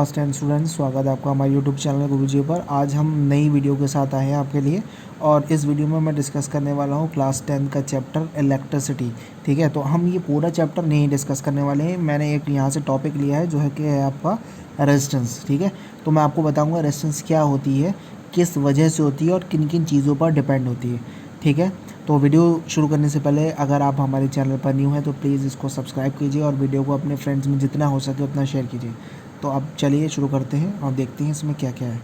Class 10 students, स्वागत है आपका हमारे यूट्यूब चैनल गुरुजी पर। आज हम नई वीडियो के साथ आए हैं आपके लिए और इस वीडियो में मैं डिस्कस करने वाला हूँ क्लास 10 का चैप्टर इलेक्ट्रिसिटी। ठीक है, तो हम ये पूरा चैप्टर नहीं डिस्कस करने वाले हैं। मैंने एक यहाँ से टॉपिक लिया है जो है कि है आपका रेजिस्टेंस। ठीक है, तो मैं आपको बताऊँगा रेजिस्टेंस क्या होती है, किस वजह से होती है और किन किन चीज़ों पर डिपेंड होती है। ठीक है, तो वीडियो शुरू करने से पहले अगर आप हमारे चैनल पर न्यू हैं तो प्लीज़ इसको सब्सक्राइब कीजिए और वीडियो को अपने फ्रेंड्स में जितना हो सके उतना शेयर कीजिए। तो अब चलिए शुरू करते हैं और देखते हैं इसमें क्या क्या है।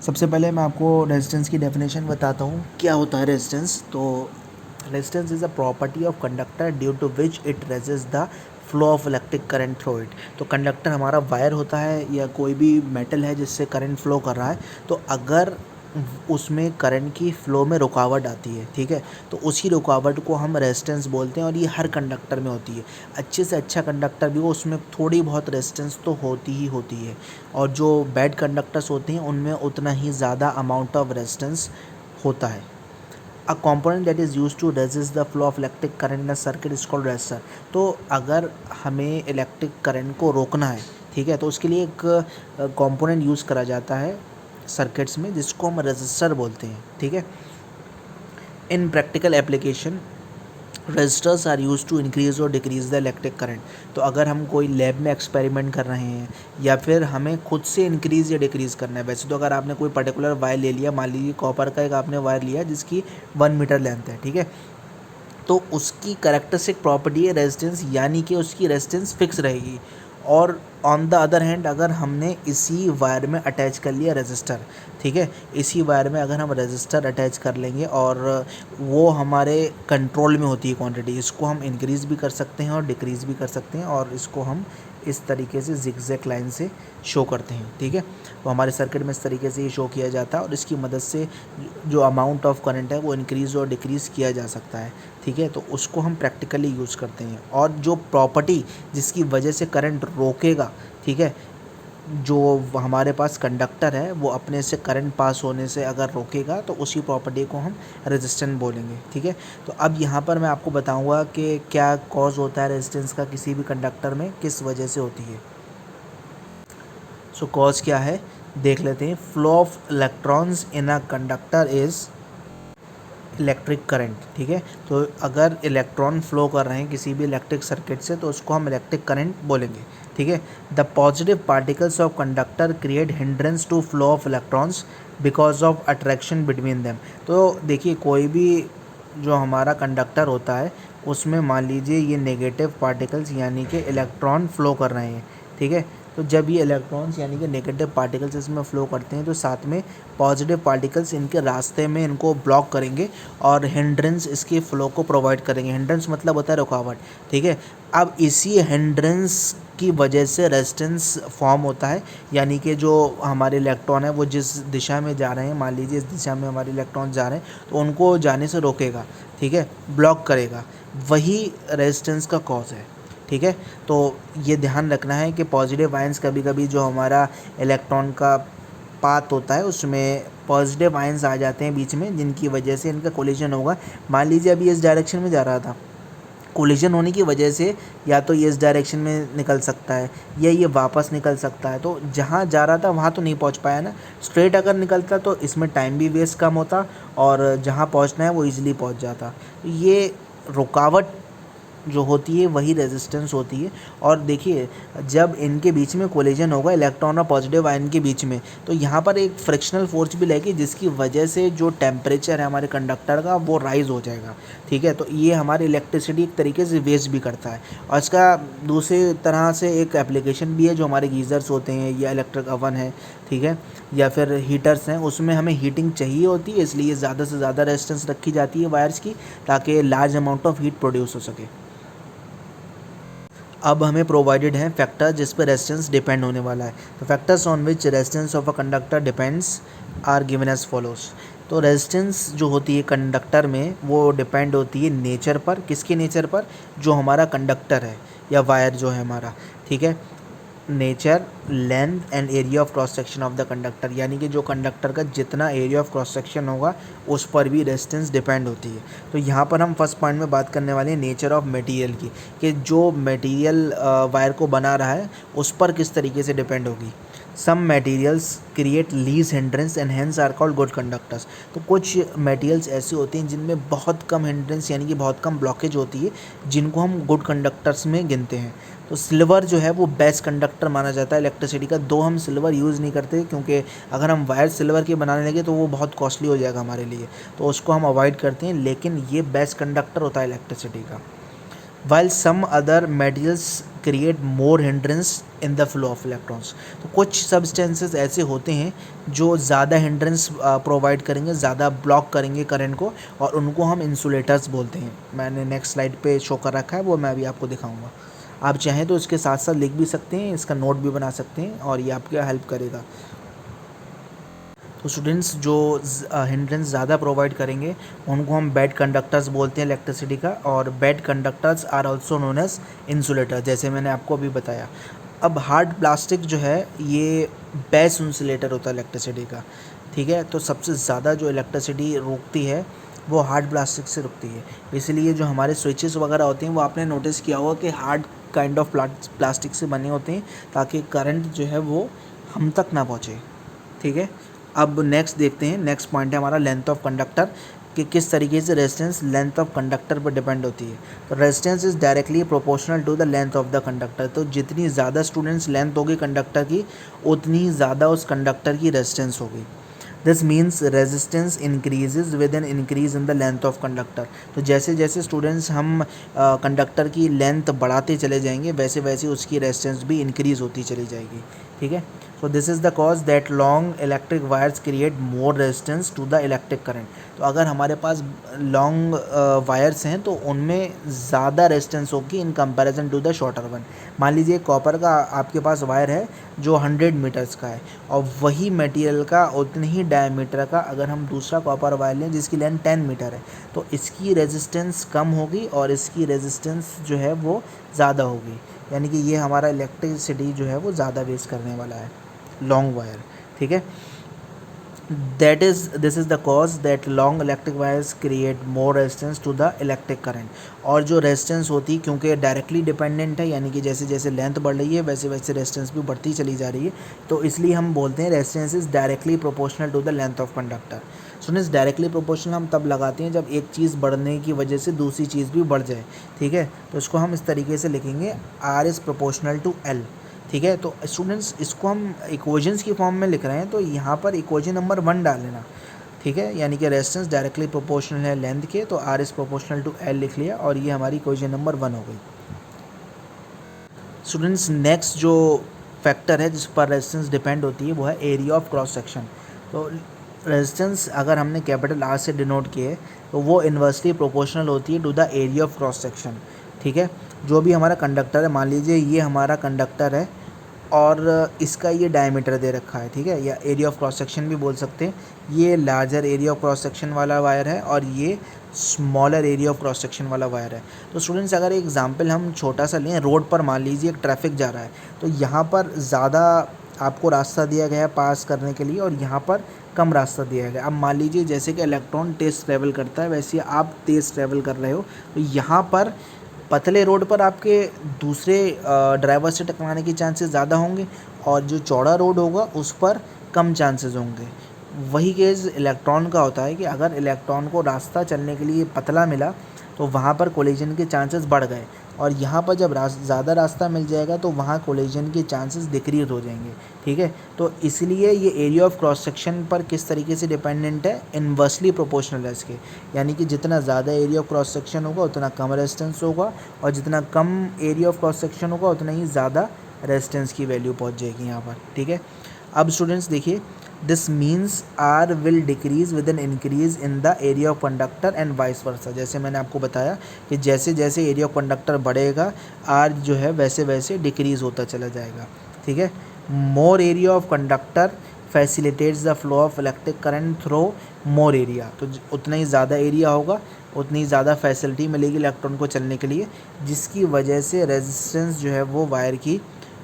सबसे पहले मैं आपको रेजिस्टेंस की डेफिनेशन बताता हूँ क्या होता है रेजिस्टेंस। तो resistance is a property of conductor due to which it resist the flow of electric current through it. तो कंडक्टर हमारा वायर होता है या कोई भी मेटल है जिससे करंट फ्लो कर रहा है, तो अगर उसमें करंट की फ़्लो में रुकावट आती है, ठीक है, तो उसी रुकावट को हम रेजिस्टेंस बोलते हैं और ये हर कंडक्टर में होती है। अच्छे से अच्छा कंडक्टर भी हो उसमें थोड़ी बहुत रेजिस्टेंस तो होती ही होती है, और जो बैड कंडक्टर्स होते हैं उनमें उतना ही ज़्यादा अमाउंट ऑफ रेजिस्टेंस होता है। अ component that is used to resist the flow of electric current in a circuit is called resistor। तो अगर हमें इलेक्ट्रिक करंट को रोकना है, ठीक है, तो उसके लिए एक कंपोनेंट यूज़ करा जाता है सर्किट्स में जिसको हम रेजिस्टर बोलते हैं। ठीक है, in practical application resistors are use to increase or decrease the electric current. तो अगर हम कोई लैब में एक्सपेरिमेंट कर रहे हैं या फिर हमें खुद से इंक्रीज़ या डिक्रीज़ करना है, वैसे तो अगर आपने कोई पर्टिकुलर वायर ले लिया, मान लीजिए कॉपर का एक आपने वायर लिया जिसकी 1 मीटर लेंथ है, ठीक है, तो उसकी कैरेक्टरिस्टिक प्रॉपर्टी है रेजिस्टेंस, यानी कि उसकी रेजिस्टेंस फिक्स रहेगी। और ऑन द अदर हैंड अगर हमने इसी वायर में अटैच कर लिया रेजिस्टर, ठीक है, इसी वायर में अगर हम रेजिस्टर अटैच कर लेंगे और वो हमारे कंट्रोल में होती है क्वांटिटी, इसको हम इंक्रीज़ भी कर सकते हैं और डिक्रीज़ भी कर सकते हैं, और इसको हम इस तरीके से जिगजैग लाइन से शो करते हैं। ठीक है, तो हमारे सर्किट में इस तरीके से ये शो किया जाता है और इसकी मदद से जो अमाउंट ऑफ करंट है वो इंक्रीज़ और डिक्रीज़ किया जा सकता है। ठीक है, तो उसको हम प्रैक्टिकली यूज़ करते हैं। और जो प्रॉपर्टी जिसकी वजह से करंट रोकेगा, ठीक है, जो हमारे पास कंडक्टर है वो अपने से करंट पास होने से अगर रोकेगा तो उसी प्रॉपर्टी को हम रेजिस्टेंस बोलेंगे। ठीक है, तो अब यहाँ पर मैं आपको बताऊँगा कि क्या कॉज होता है रेजिस्टेंस का किसी भी कंडक्टर में, किस वजह से होती है। सो कॉज क्या है देख लेते हैं। Flow of electrons in a conductor is electric current. ठीक है, तो अगर इलेक्ट्रॉन फ्लो कर रहे हैं किसी भी इलेक्ट्रिक सर्किट से तो उसको हम इलेक्ट्रिक करंट बोलेंगे। ठीक है, the positive particles of conductor create hindrance to flow of electrons because of attraction between them. तो देखिए कोई भी जो हमारा कंडक्टर होता है उसमें मान लीजिए ये नेगेटिव पार्टिकल्स यानी कि इलेक्ट्रॉन फ्लो कर रहे हैं, ठीक है, तो जब ये इलेक्ट्रॉन्स यानी कि नेगेटिव पार्टिकल्स इसमें फ़्लो करते हैं तो साथ में पॉजिटिव पार्टिकल्स इनके रास्ते में इनको ब्लॉक करेंगे और हिंड्रेंस इसके फ़्लो को प्रोवाइड करेंगे। हिंड्रेंस मतलब होता है रुकावट। ठीक है, अब इसी हिंड्रेंस की वजह से रेजिस्टेंस फॉर्म होता है, यानी कि जो हमारे इलेक्ट्रॉन है वो जिस दिशा में जा रहे हैं, मान लीजिए इस दिशा में हमारे इलेक्ट्रॉन जा रहे हैं तो उनको जाने से रोकेगा, ठीक है, ब्लॉक करेगा, वही रेजिस्टेंस का कॉज है। ठीक है, तो ये ध्यान रखना है कि पॉजिटिव आयंस कभी कभी जो हमारा इलेक्ट्रॉन का पाथ होता है उसमें पॉजिटिव आयंस आ जाते हैं बीच में, जिनकी वजह से इनका कोलिजन होगा। मान लीजिए अभी इस डायरेक्शन में जा रहा था, कोलिजन होने की वजह से या तो ये इस डायरेक्शन में निकल सकता है या ये वापस निकल सकता है, तो जहाँ जा रहा था वहाँ तो नहीं पहुँच पाया ना। स्ट्रेट अगर निकलता तो इसमें टाइम भी वेस्ट कम होता और जहाँ पहुँचना है वो ईज़िली पहुँच जाता। ये रुकावट जो होती है वही रेजिस्टेंस होती है। और देखिए जब इनके बीच में कोलिजन होगा इलेक्ट्रॉन और पॉजिटिव आयन के बीच में, तो यहाँ पर एक फ्रिक्शनल फोर्स भी लगेगी जिसकी वजह से जो टेम्परेचर है हमारे कंडक्टर का वो राइज़ हो जाएगा। ठीक है, तो ये हमारी इलेक्ट्रिसिटी एक तरीके से वेस्ट भी करता है। और इसका दूसरी तरह से एक एप्लीकेशन भी है, जो हमारे गीज़र्स होते हैं या इलेक्ट्रिक ओवन है, ठीक है, या फिर हीटर्स हैं, उसमें हमें हीटिंग चाहिए होती है, इसलिए ज़्यादा से ज़्यादा रेजिस्टेंस रखी जाती है वायर्स की ताकि large amount of heat produce हो सके। अब हमें प्रोवाइडेड है फैक्टर जिस पर रेजिस्टेंस डिपेंड होने वाला है। तो factors on which resistance of a conductor depends are given as follows. तो रेजिस्टेंस जो होती है कंडक्टर में वो डिपेंड होती है नेचर पर। किसके नेचर पर? जो हमारा कंडक्टर है या वायर जो है हमारा, ठीक है, nature, length and area of cross section of the conductor, यानी कि जो कंडक्टर का जितना एरिया ऑफ क्रॉस सेक्शन होगा उस पर भी रेजिस्टेंस डिपेंड होती है। तो यहाँ पर हम फर्स्ट पॉइंट में बात करने वाले हैं नेचर ऑफ मटेरियल की, कि जो मटेरियल वायर को बना रहा है उस पर किस तरीके से डिपेंड होगी। Some materials create least hindrance and hence are called good conductors. तो कुछ मटेरियल्स ऐसे होते हैं जिनमें बहुत कम हिंड्रेंस यानी कि बहुत कम ब्लॉकेज होती है, जिनको हम गुड कंडक्टर्स में गिनते हैं। तो सिल्वर जो है वो बेस्ट कंडक्टर माना जाता है इलेक्ट्रिसिटी का। दो हम सिल्वर यूज़ नहीं करते, क्योंकि अगर हम वायर सिल्वर के बनाने लगे तो वो बहुत कॉस्टली हो जाएगा हमारे लिए, तो उसको हम अवॉइड करते हैं, लेकिन ये बेस्ट कंडक्टर होता है इलेक्ट्रिसिटी का। While some other materials create more hindrance in the flow of electrons. तो कुछ सब्सटेंसेस ऐसे होते हैं जो ज़्यादा हिंड्रेंस प्रोवाइड करेंगे, ज़्यादा ब्लॉक करेंगे करंट को, और उनको हम इंसुलेटर्स बोलते हैं। मैंने नेक्स्ट स्लाइड पे शो कर रखा है, वो मैं अभी आपको दिखाऊंगा। आप चाहें तो इसके साथ साथ लिख भी सकते हैं, इसका नोट भी बना सकते हैं, और ये आपकी हेल्प करेगा। तो स्टूडेंट्स जो हिंड्रेंस ज़्यादा प्रोवाइड करेंगे उनको हम बैड कंडक्टर्स बोलते हैं इलेक्ट्रिसिटी का, और bad conductors are also known as insulator, जैसे मैंने आपको अभी बताया। अब हार्ड प्लास्टिक जो है ये बेस्ट इंसुलेटर होता है इलेक्ट्रिसिटी का, ठीक है। तो सबसे ज़्यादा जो इलेक्ट्रिसिटी रोकती है वो हार्ड प्लास्टिक से रुकती है। इसलिए जो हमारे स्विचेस वगैरह होते हैं वो आपने नोटिस किया होगा कि हार्ड काइंड ऑफ प्लास्टिक से बने होते हैं, ताकि करंट जो है वो हम तक ना पहुँचे, ठीक है। अब नेक्स्ट देखते हैं, नेक्स्ट पॉइंट है हमारा लेंथ ऑफ कंडक्टर, कि किस तरीके से रेजिस्टेंस लेंथ ऑफ कंडक्टर पर डिपेंड होती है। तो resistance is directly proportional to the length of the conductor. तो जितनी ज़्यादा स्टूडेंट्स लेंथ होगी कंडक्टर की, उतनी ज़्यादा उस कंडक्टर की रेजिस्टेंस होगी। This means resistance increases with an increase in the length of conductor. तो जैसे जैसे स्टूडेंट्स हम कंडक्टर की लेंथ बढ़ाते चले जाएंगे, वैसे वैसे उसकी रेजिस्टेंस भी इंक्रीज होती चली जाएगी, ठीक है। So this is the cause that long electric wires create more resistance to the electric current. तो अगर हमारे पास लॉन्ग वायर्स हैं तो उनमें ज़्यादा रेजिस्टेंस होगी in comparison to the shorter one. मान लीजिए कॉपर का आपके पास वायर है जो 100 मीटर्स का है, और वही मटेरियल का उतने ही डायमीटर का अगर हम दूसरा कॉपर वायर लें जिसकी लेंथ 10 मीटर है, तो इसकी रेजिस्टेंस कम होगी और इसकी रेजिस्टेंस जो है वो ज़्यादा होगी। यानी कि ये हमारा इलेक्ट्रिसिटी जो है वो ज़्यादा वेस्ट करने वाला है लॉन्ग वायर, ठीक है। This is the cause that long electric wires create more resistance to the electric current. और जो रेजिस्टेंस होती है, क्योंकि डायरेक्टली डिपेंडेंट है, यानी कि जैसे जैसे लेंथ बढ़ रही है वैसे वैसे रेजिस्टेंस भी बढ़ती चली जा रही है, तो इसलिए हम बोलते हैं resistance is directly proportional to the length of conductor. Students directly proportional हम तब लगाते हैं जब एक चीज़ बढ़ने की वजह से दूसरी चीज़ भी बढ़ जाए, ठीक है। तो इसको हम इस तरीके से लिखेंगे, R is proportional to L, ठीक है। तो स्टूडेंट्स इसको हम इक्वेशंस की फॉर्म में लिख रहे हैं, तो यहाँ पर इक्वेशन नंबर 1 डाल लेना, ठीक है। यानी कि रेजिस्टेंस डायरेक्टली प्रोपोर्शनल है लेंथ के, तो R is proportional to L लिख लिया, और ये हमारी इक्वेशन नंबर 1 हो गई। स्टूडेंट्स नेक्स्ट जो फैक्टर है जिस पर रेजिस्टेंस डिपेंड होती है वो है एरिया ऑफ क्रॉस सेक्शन। तो रेजिस्टेंस अगर हमने कैपिटल आर से डिनोट किए तो वो इन्वर्सली प्रोपोर्शनल होती है to the area of cross section, ठीक है। जो भी हमारा कंडक्टर है, मान लीजिए ये हमारा कंडक्टर है और इसका ये डायमीटर दे रखा है, ठीक है, या एरिया ऑफ क्रॉस सेक्शन भी बोल सकते हैं। ये larger area of cross section वाला वायर है और ये smaller area of cross section वाला वायर है। तो स्टूडेंट्स अगर एग्जांपल हम छोटा सा लें, रोड पर मान लीजिए एक ट्रैफिक जा रहा है, तो यहाँ पर ज़्यादा आपको रास्ता दिया गया है पास करने के लिए और यहाँ पर कम रास्ता दिया गया है। अब मान लीजिए जैसे कि इलेक्ट्रॉन तेज़ ट्रैवल करता है वैसे आप तेज़ ट्रैवल कर रहे हो, तो यहाँ पर पतले रोड पर आपके दूसरे ड्राइवर से टकराने के चांसेस ज़्यादा होंगे, और जो चौड़ा रोड होगा उस पर कम चांसेस होंगे। वही केस इलेक्ट्रॉन का होता है कि अगर इलेक्ट्रॉन को रास्ता चलने के लिए पतला मिला तो वहाँ पर कोलिजन के चांसेस बढ़ गए, और यहाँ पर जब ज़्यादा रास्ता मिल जाएगा तो वहाँ कोलिजन के चांसेस डिक्रीज हो जाएंगे, ठीक है। तो इसलिए ये एरिया ऑफ क्रॉस सेक्शन पर किस तरीके से डिपेंडेंट है, इन्वर्सली प्रोपोर्शनल है इसके। यानी कि जितना ज़्यादा एरिया ऑफ क्रॉस सेक्शन होगा उतना कम रेजिस्टेंस होगा, और जितना कम एरिया ऑफ क्रॉस सेक्शन होगा उतना ही ज़्यादा रेजिस्टेंस की वैल्यू पहुँच जाएगी यहाँ पर, ठीक है। अब स्टूडेंट्स देखिए, this means R will decrease with an increase in the area of conductor and vice versa. जैसे मैंने आपको बताया कि जैसे जैसे एरिया ऑफ कंडक्टर बढ़ेगा आर जो है वैसे वैसे डिक्रीज़ होता चला जाएगा, ठीक है। More area of conductor facilitates the flow of electric current through more area. तो उतना ही ज़्यादा एरिया होगा उतनी ज़्यादा फैसिलिटी मिलेगी इलेक्ट्रॉन को चलने के लिए, जिसकी वजह से रेजिस्टेंस जो है वो वायर की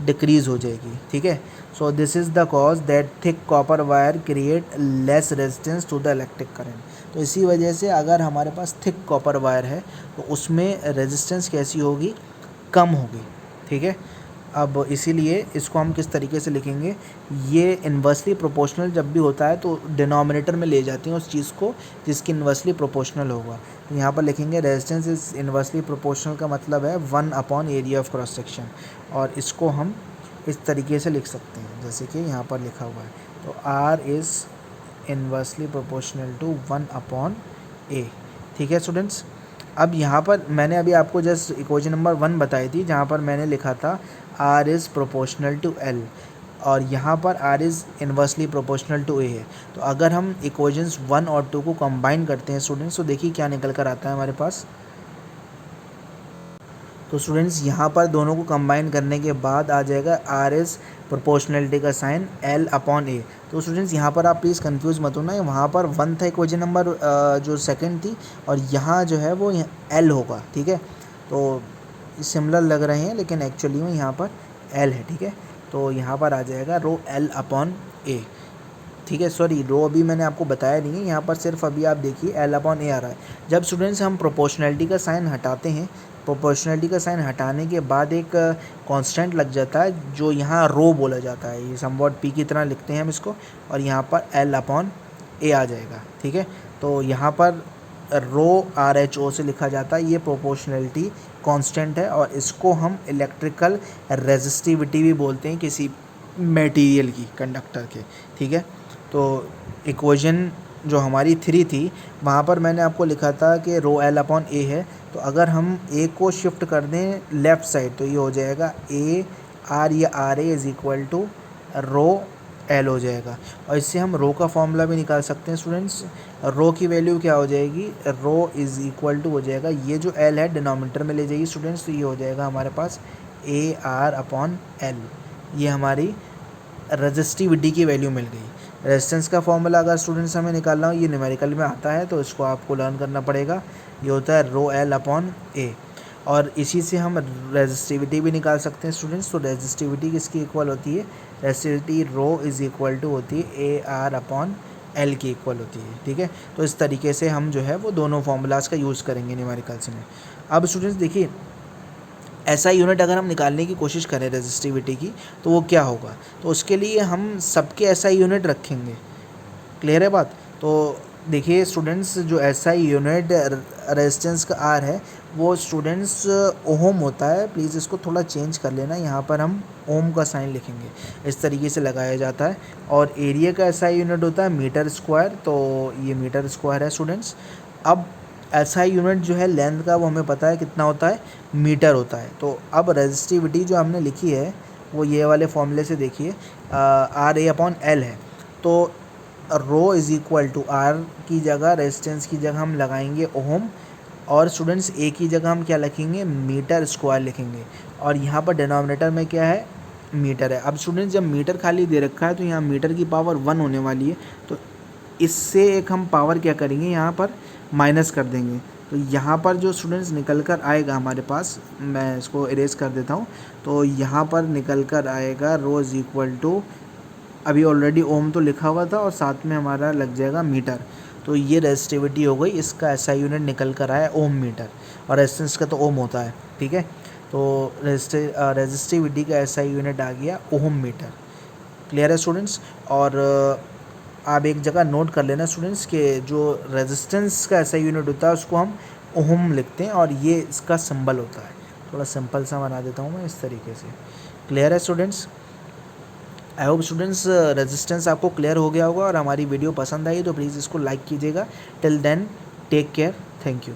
डिक्रीज़ हो जाएगी, ठीक है। So this is the cause that thick copper wire create less resistance to the electric current. तो इसी वजह से अगर हमारे पास थिक कॉपर वायर है तो उसमें रेजिस्टेंस कैसी होगी, कम होगी, ठीक है। अब इसीलिए इसको हम किस तरीके से लिखेंगे, ये इन्वर्सली प्रोपोर्शनल जब भी होता है तो डिनोमिनेटर में ले जाती हैं उस चीज़ को जिसकी इन्वर्सली प्रोपोर्शनल होगा। तो यहाँ पर लिखेंगे रेजिस्टेंस इज इन्वर्सली प्रोपोर्शनल का मतलब है 1 upon area of cross section, और इसको हम इस तरीके से लिख सकते हैं जैसे कि यहाँ पर लिखा हुआ है। तो R is inversely proportional to 1 upon A, ठीक है स्टूडेंट्स। अब यहाँ पर मैंने अभी आपको जस्ट इक्वेशन नंबर 1 बताई थी जहाँ पर मैंने लिखा था R is proportional to L, और यहाँ पर R is inversely proportional to A है। तो अगर हम इक्वेशंस 1 और 2 को कंबाइन करते हैं स्टूडेंट्स, तो देखिए क्या निकल कर आता है हमारे पास। तो स्टूडेंट्स यहाँ पर दोनों को कंबाइन करने के बाद आ जाएगा R इज़ प्रोपोर्शनलिटी का साइन L अपॉन A। तो स्टूडेंट्स यहाँ पर आप प्लीज़ कंफ्यूज मत होना, वहाँ पर 1 था इक्वेशन नंबर जो सेकंड थी, और यहाँ जो है वो L होगा, ठीक है। तो सिमिलर लग रहे हैं लेकिन एक्चुअली में यहाँ पर L है, ठीक है। तो यहाँ पर आ जाएगा रो L अपॉन A, ठीक है। सॉरी, रो अभी मैंने आपको बताया नहीं है, यहाँ पर सिर्फ अभी आप देखिए L अपॉन A आ रहा है। जब स्टूडेंट्स हम प्रोपोर्शनलिटी का साइन हटाते हैं, प्रोपोर्शनलिटी का साइन हटाने के बाद एक कांस्टेंट लग जाता है जो यहाँ रो बोला जाता है, ये समवॉट पी की तरह लिखते हैं हम इसको, और यहाँ पर L अपॉन A आ जाएगा, ठीक है। तो यहाँ पर रो RHO से लिखा जाता है, ये प्रोपोर्शनलिटी कांस्टेंट है, और इसको हम इलेक्ट्रिकल रेजिस्टिविटी भी बोलते हैं किसी मटेरियल की, कंडक्टर के, ठीक है। तो इक्वेशन जो हमारी 3 थी वहाँ पर मैंने आपको लिखा था कि रो L अपॉन A है, तो अगर हम A को शिफ्ट कर दें लेफ़्ट साइड तो ये हो जाएगा A R या RA is equal to rho L हो जाएगा। और इससे हम रो का फॉर्मूला भी निकाल सकते हैं स्टूडेंट्स। रो की वैल्यू क्या हो जाएगी, रो इज़ इक्वल टू हो जाएगा, ये जो L है डिनोमिनेटर में ले जाइए स्टूडेंट्स, तो ये हो जाएगा हमारे पास AR अपॉन L, ये हमारी रजिस्टिविटी की वैल्यू मिल गई। रेजिस्टेंस का फॉर्मूला अगर स्टूडेंट्स हमें निकालना हो, ये न्यूमेरिकल में आता है तो इसको आपको लर्न करना पड़ेगा, ये होता है रो L अपॉन A, और इसी से हम रेजिस्टिविटी भी निकाल सकते हैं स्टूडेंट्स। तो रेजिस्टिविटी किसकी इक्वल होती है, resistivity rho is equal to होती है AR अपॉन L की इक्वल होती है, ठीक है। तो इस तरीके से हम जो है वो दोनों फार्मूलाज का यूज़ करेंगे न्यूमेरिकल्स में। अब स्टूडेंट्स देखिए, ऐसा यूनिट अगर हम निकालने की कोशिश करें रेजिस्टिविटी की तो वो क्या होगा, तो उसके लिए हम सबके ऐसा यूनिट रखेंगे, क्लियर है बात। तो देखिए स्टूडेंट्स, जो ऐसा यूनिट रेजिस्टेंस का आर है वो स्टूडेंट्स ओम होता है, प्लीज़ इसको थोड़ा चेंज कर लेना, यहाँ पर हम ओम का साइन लिखेंगे, इस तरीके से लगाया जाता है। और एरिया का ऐसा यूनिट होता है मीटर स्क्वायर, तो ये मीटर स्क्वायर है स्टूडेंट्स। अब ऐसा यूनिट जो है लेंथ का वो हमें पता है कितना होता है, मीटर होता है। तो अब रेजिस्टिविटी जो हमने लिखी है वो ये वाले फॉर्मूले से देखिए, आर ए अपॉन एल है, तो rho is equal to R की जगह, रेजिस्टेंस की जगह हम लगाएंगे ओम, और स्टूडेंट्स ए की जगह हम क्या लिखेंगे, मीटर स्क्वायर लिखेंगे, और यहाँ पर डिनोमिनेटर में क्या है, मीटर है। अब स्टूडेंट्स जब मीटर खाली दे रखा है तो यहाँ मीटर की पावर 1 होने वाली है, तो इससे एक हम पावर क्या करेंगे, यहाँ पर माइनस कर देंगे। तो यहाँ पर जो स्टूडेंट्स निकल कर आएगा हमारे पास, मैं इसको इरेज कर देता हूँ, तो यहाँ पर निकल कर आएगा रो इज़ इक्वल टू, अभी ऑलरेडी ओम तो लिखा हुआ था और साथ में हमारा लग जाएगा मीटर, तो ये रेजिस्टिविटी हो गई, इसका ऐसा यूनिट निकल कर आया ओम मीटर, और रेजिस्टेंस का तो ओम होता है, ठीक है। तो रेजिस्टिविटी का ऐसा यूनिट आ गया ओम मीटर, क्लियर है स्टूडेंट्स। और आप एक जगह नोट कर लेना स्टूडेंट्स कि जो रेजिस्टेंस का ऐसा यूनिट होता है उसको हम ओम लिखते हैं, और ये इसका सिंबल होता है, थोड़ा सिंपल सा बना देता हूँ मैं इस तरीके से, क्लियर है students. I hope students resistance आपको क्लियर हो गया होगा, और हमारी वीडियो पसंद आई तो प्लीज़ इसको लाइक कीजिएगा। Till then take care, thank you.